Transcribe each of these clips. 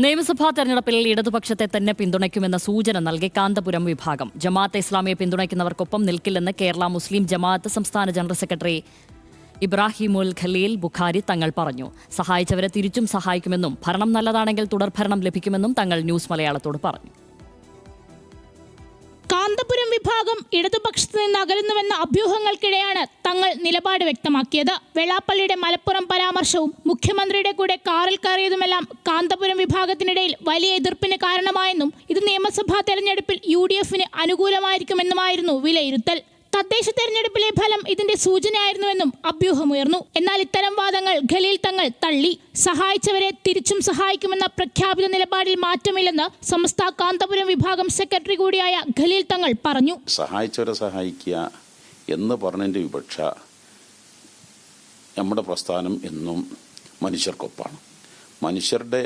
നിയമസഭാ തെരഞ്ഞെടുപ്പിൽ ഇടതുപക്ഷത്തെ തന്നെ പിന്തുണയ്ക്കുമെന്ന സൂചന നൽകി കാന്തപുരം വിഭാഗം. ജമാഅത്തെ ഇസ്ലാമിയെ പിന്തുണയ്ക്കുന്നവർക്കൊപ്പം നിൽക്കില്ലെന്ന് കേരള മുസ്ലിം ജമാഅത്ത് സംസ്ഥാന ജനറൽ സെക്രട്ടറി ഇബ്രാഹിമുൽ ഖലീൽ ബുഖാരി തങ്ങൾ പറഞ്ഞു. സഹായിച്ചവരെ തിരിച്ചും സഹായിക്കുമെന്നും ഭരണം നല്ലതാണെങ്കിൽ തുടർഭരണം ലഭിക്കുമെന്നും തങ്ങൾ ന്യൂസ് മലയാളത്തോട് പറഞ്ഞു. കാന്തപുരം വിഭാഗം ഇടതുപക്ഷത്ത് നിന്ന് അകലുന്നുവെന്ന അഭ്യൂഹങ്ങൾക്കിടെയാണ് തങ്ങൾ നിലപാട് വ്യക്തമാക്കിയത്. വെള്ളാപ്പള്ളിയുടെ മലപ്പുറം പരാമർശവും മുഖ്യമന്ത്രിയുടെ കൂടെ കാറിൽ കയറിയതുമെല്ലാം കാന്തപുരം വിഭാഗത്തിനിടയിൽ വലിയ എതിർപ്പിന് കാരണമായെന്നും ഇത് നിയമസഭാ തെരഞ്ഞെടുപ്പിൽ UDF-ന് അനുകൂലമായിരിക്കുമെന്നുമായിരുന്നു വിലയിരുത്തൽ. തദ്ദേശ തെരഞ്ഞെടുപ്പിലെ ഫലം ഇതിന്റെ സൂചനയായിരുന്നുവെന്നും അഭ്യൂഹമുയർന്നു. എന്നാൽ ഇത്തരം വാദങ്ങൾ ഖലീൽ തങ്ങൾ തള്ളി. സഹായിച്ചവരെ തിരിച്ചും സഹായിക്കുമെന്ന പ്രഖ്യാപിത നിലപാടിൽ മാറ്റമില്ലെന്ന് സമസ്ത കാന്തപുരം വിഭാഗം സെക്രട്ടറി കൂടിയായ ഖലീൽ തങ്ങൾ പറഞ്ഞു. സഹായിച്ചവരെ സഹായിക്കുക എന്ന് പറഞ്ഞതിൻ്റെ വിവക്ഷ നമ്മുടെ പ്രസ്ഥാനം എന്നും മനുഷ്യർക്കൊപ്പാണ്. മനുഷ്യരുടെ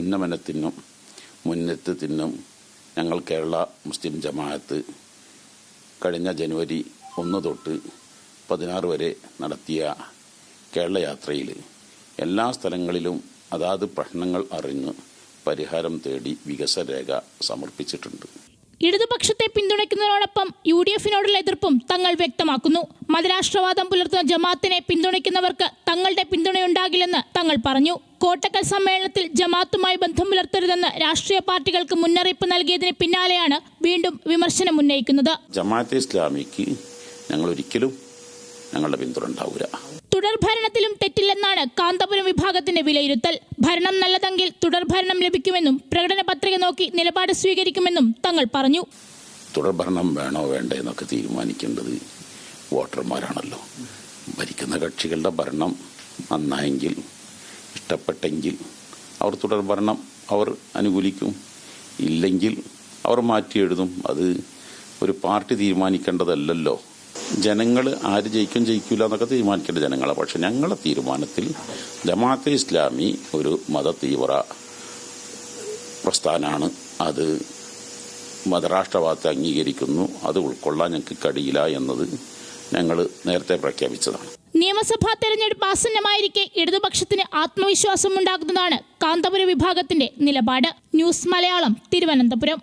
ഉന്നമനത്തിനും മുന്നേറ്റത്തിനും ഞങ്ങൾ കേരള മുസ്ലിം ജമാഅത്ത് കഴിഞ്ഞ ജനുവരി 1 തൊട്ട് 16 വരെ നടത്തിയ കേരള യാത്രയിൽ എല്ലാ സ്ഥലങ്ങളിലും അതാത് പ്രശ്നങ്ങൾ അറിഞ്ഞ് പരിഹാരം തേടി വികസന രേഖ സമർപ്പിച്ചിട്ടുണ്ട്. ഇടതുപക്ഷത്തെ പിന്തുണയ്ക്കുന്നതിനോടൊപ്പം UDF-നോടുള്ള എതിർപ്പും തങ്ങൾ വ്യക്തമാക്കുന്നു. മതരാഷ്ട്രവാദം പുലർത്തുന്ന ജമാഅത്തിനെ പിന്തുണയ്ക്കുന്നവർക്ക് തങ്ങളുടെ പിന്തുണയുണ്ടാകില്ലെന്ന് തങ്ങൾ പറഞ്ഞു. കോട്ടക്കൽ സമ്മേളനത്തിൽ ജമാഅത്തുമായി ബന്ധം പുലർത്തരുതെന്ന് രാഷ്ട്രീയ പാർട്ടികൾക്ക് മുന്നറിയിപ്പ് നൽകിയതിന് പിന്നാലെയാണ് വീണ്ടും വിമർശനം ഉന്നയിക്കുന്നത്. ജമാഅത്തെ ഇസ്ലാമിക്ക് ഞങ്ങൾ ഒരിക്കലും ഞങ്ങളുടെ പിന്തുണ ഉണ്ടാവില്ല. തുടർഭരണത്തിലും തെറ്റില്ലെന്നാണ് കാന്തപുരം വിഭാഗത്തിന്റെ വിലയിരുത്തൽ. ഭരണം നല്ലതെങ്കിൽ തുടർഭരണം ലഭിക്കുമെന്നും പ്രകടന പത്രിക നോക്കി നിലപാട് സ്വീകരിക്കുമെന്നും തങ്ങൾ പറഞ്ഞു. തുടർഭരണം വേണോ വേണ്ടേ എന്നൊക്കെ തീരുമാനിക്കേണ്ടത് വോട്ടർമാരാണല്ലോ. ഭരിക്കുന്ന കക്ഷികളുടെ ഭരണം നന്നായെങ്കിൽ, ഇഷ്ടപ്പെട്ടെങ്കിൽ അവർ തുടർഭരണം അവർ അനുകൂലിക്കും, ഇല്ലെങ്കിൽ അവർ മാറ്റി എഴുതും. അത് ഒരു പാർട്ടി തീരുമാനിക്കേണ്ടതല്ലല്ലോ. ജനങ്ങൾ ആര് ജയിക്കും ജയിക്കില്ല എന്നൊക്കെ തീരുമാനിക്കേണ്ട ജനങ്ങളാണ്. പക്ഷെ ഞങ്ങളുടെ തീരുമാനത്തിൽ ജമാഅത്തെ ഇസ്ലാമി ഒരു മതതീവ്ര പ്രസ്ഥാനമാണ്. അത് മതരാഷ്ട്രവാദത്തെ അംഗീകരിക്കുന്നു. അത് ഉൾക്കൊള്ളാൻ ഞങ്ങൾക്ക് കഴിയില്ല എന്നത് ഞങ്ങൾ നേരത്തെ പ്രഖ്യാപിച്ചതാണ്. നിയമസഭാ തെരഞ്ഞെടുപ്പ് ആസന്നമായിരിക്കെ ഇടതുപക്ഷത്തിന് ആത്മവിശ്വാസം ഉണ്ടാക്കുന്നതാണ് കാന്തപുരം വിഭാഗത്തിന്റെ നിലപാട്. ന്യൂസ് മലയാളം, തിരുവനന്തപുരം.